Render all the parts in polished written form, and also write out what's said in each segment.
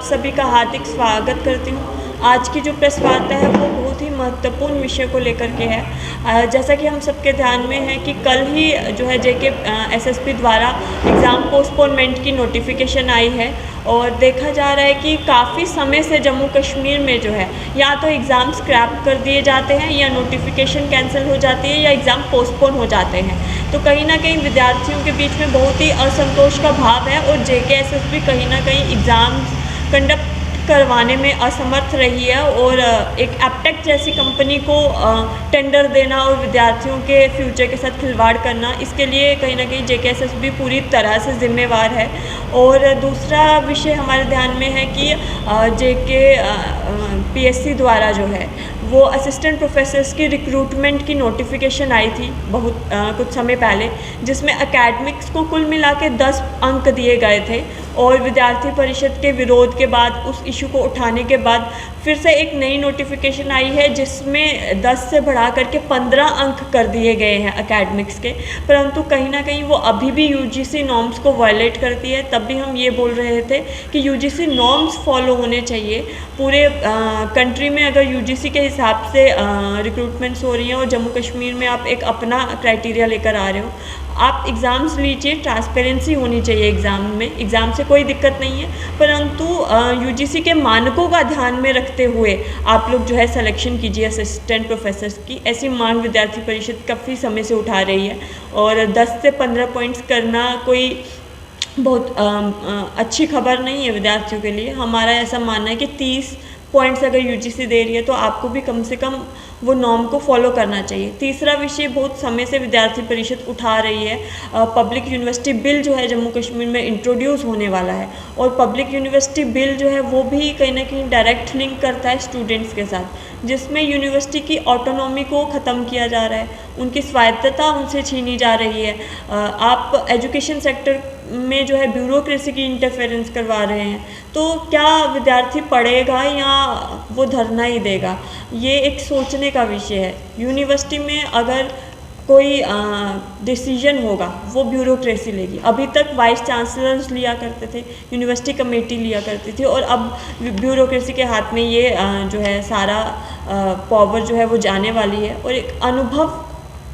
सभी का हार्दिक स्वागत करती हूँ। आज की जो प्रेस वार्ता है वो बहुत ही महत्वपूर्ण विषय को लेकर के है। जैसा कि हम सबके ध्यान में है कि कल ही जो है जेके एसएसपी द्वारा एग्ज़ाम पोस्टपोनमेंट की नोटिफिकेशन आई है और देखा जा रहा है कि काफ़ी समय से जम्मू कश्मीर में जो है या तो एग्ज़ाम स्क्रैप कर दिए जाते हैं या नोटिफिकेशन कैंसिल हो जाती है या एग्ज़ाम पोस्टपोन हो जाते हैं। तो कहीं ना कहीं विद्यार्थियों के बीच में बहुत ही असंतोष का भाव है और जेके एसएसपी कहीं ना कहीं एग्ज़ाम कंडक्ट करवाने में असमर्थ रही है और एक एप्टेक जैसी कंपनी को टेंडर देना और विद्यार्थियों के फ्यूचर के साथ खिलवाड़ करना, इसके लिए कहीं ना कहीं जेके एसएसबी पूरी तरह से जिम्मेवार है। और दूसरा विषय हमारे ध्यान में है कि जेके पीएससी द्वारा जो है वो असिस्टेंट प्रोफेसर्स की रिक्रूटमेंट की नोटिफिकेशन आई थी कुछ समय पहले, जिसमें एकेडमिक्स को कुल मिला के 10 अंक दिए गए थे और विद्यार्थी परिषद के विरोध के बाद उस इशू को उठाने के बाद फिर से एक नई नोटिफिकेशन आई है जिसमें 10 से बढ़ा करके 15 अंक कर दिए गए हैं एकेडमिक्स के। परंतु कहीं ना कहीं वो अभी भी यूजीसी नॉर्म्स को वायलेट करती है। तब भी हम ये बोल रहे थे कि यूजीसी नॉर्म्स फॉलो होने चाहिए पूरे कंट्री में। अगर यूजीसी के हिसाब से रिक्रूटमेंट्स हो रही हैं और जम्मू कश्मीर में आप एक अपना क्राइटेरिया लेकर आ रहे हो, आप एग्ज़ाम्स लीजिए, ट्रांसपेरेंसी होनी चाहिए एग्ज़ाम में, एग्ज़ाम से कोई दिक्कत नहीं है। परंतु यूजीसी के मानकों का ध्यान में रखते हुए आप लोग जो है सिलेक्शन कीजिए असिस्टेंट प्रोफेसर्स की। ऐसी मांग विद्यार्थी परिषद काफ़ी समय से उठा रही है और 10 से 15 पॉइंट्स करना कोई बहुत अच्छी खबर नहीं है विद्यार्थियों के लिए। हमारा ऐसा मानना है कि 30 पॉइंट्स अगर यूजीसी दे रही है तो आपको भी कम से कम वो नॉर्म को फॉलो करना चाहिए। तीसरा विषय बहुत समय से विद्यार्थी परिषद उठा रही है, पब्लिक यूनिवर्सिटी बिल जो है जम्मू कश्मीर में इंट्रोड्यूस होने वाला है और पब्लिक यूनिवर्सिटी बिल जो है वो भी कहीं ना कहीं डायरेक्ट लिंक करता है स्टूडेंट्स के साथ, जिसमें यूनिवर्सिटी की ऑटोनॉमी को ख़त्म किया जा रहा है, उनकी स्वायत्तता उनसे छीनी जा रही है। आप एजुकेशन सेक्टर में जो है ब्यूरोक्रेसी की इंटरफेरेंस करवा रहे हैं, तो क्या विद्यार्थी पढ़ेगा या वो धरना ही देगा? ये एक सोचने का विषय है। यूनिवर्सिटी में अगर कोई डिसीजन होगा वो ब्यूरोक्रेसी लेगी। अभी तक वाइस चांसलर्स लिया करते थे, यूनिवर्सिटी कमेटी लिया करती थी और अब ब्यूरोक्रेसी के हाथ में ये जो है सारा पावर जो है वो जाने वाली है। और एक अनुभव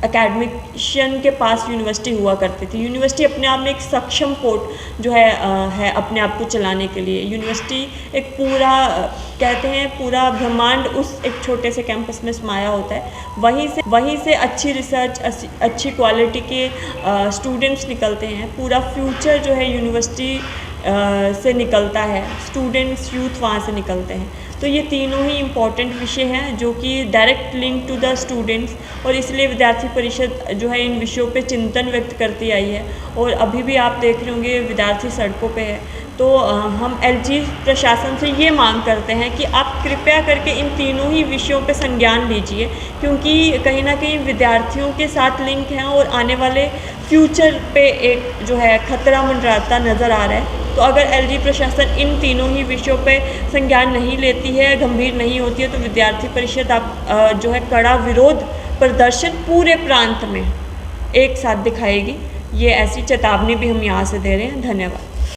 एकेडमिशियन के पास यूनिवर्सिटी हुआ करती थी। यूनिवर्सिटी अपने आप में एक सक्षम पोर्ट जो है अपने आप को चलाने के लिए। यूनिवर्सिटी एक पूरा कहते हैं पूरा ब्रह्मांड उस एक छोटे से कैंपस में समाया होता है। वहीं से अच्छी रिसर्च, अच्छी क्वालिटी के स्टूडेंट्स निकलते हैं। पूरा फ्यूचर जो है यूनिवर्सिटी से निकलता है, स्टूडेंट्स यूथ वहाँ से निकलते हैं। तो ये तीनों ही इम्पॉर्टेंट विषय हैं जो कि direct link to the students, और इसलिए विद्यार्थी परिषद जो है इन विषयों पे चिंतन व्यक्त करती आई है और अभी भी आप देख रहे होंगे विद्यार्थी सड़कों पे है। तो हम एलजी प्रशासन से ये मांग करते हैं कि आप कृपया करके इन तीनों ही विषयों पे संज्ञान लीजिए, क्योंकि कहीं ना कहीं विद्यार्थियों के साथ लिंक हैं और आने वाले फ्यूचर पे एक जो है खतरा मंडराता नज़र आ रहा है। तो अगर एलजी प्रशासन इन तीनों ही विषयों पे संज्ञान नहीं लेती है, गंभीर नहीं होती है, तो विद्यार्थी परिषद आप जो है कड़ा विरोध प्रदर्शन पूरे प्रांत में एक साथ दिखाएगी। ये ऐसी चेतावनी भी हम यहाँ से दे रहे हैं। धन्यवाद।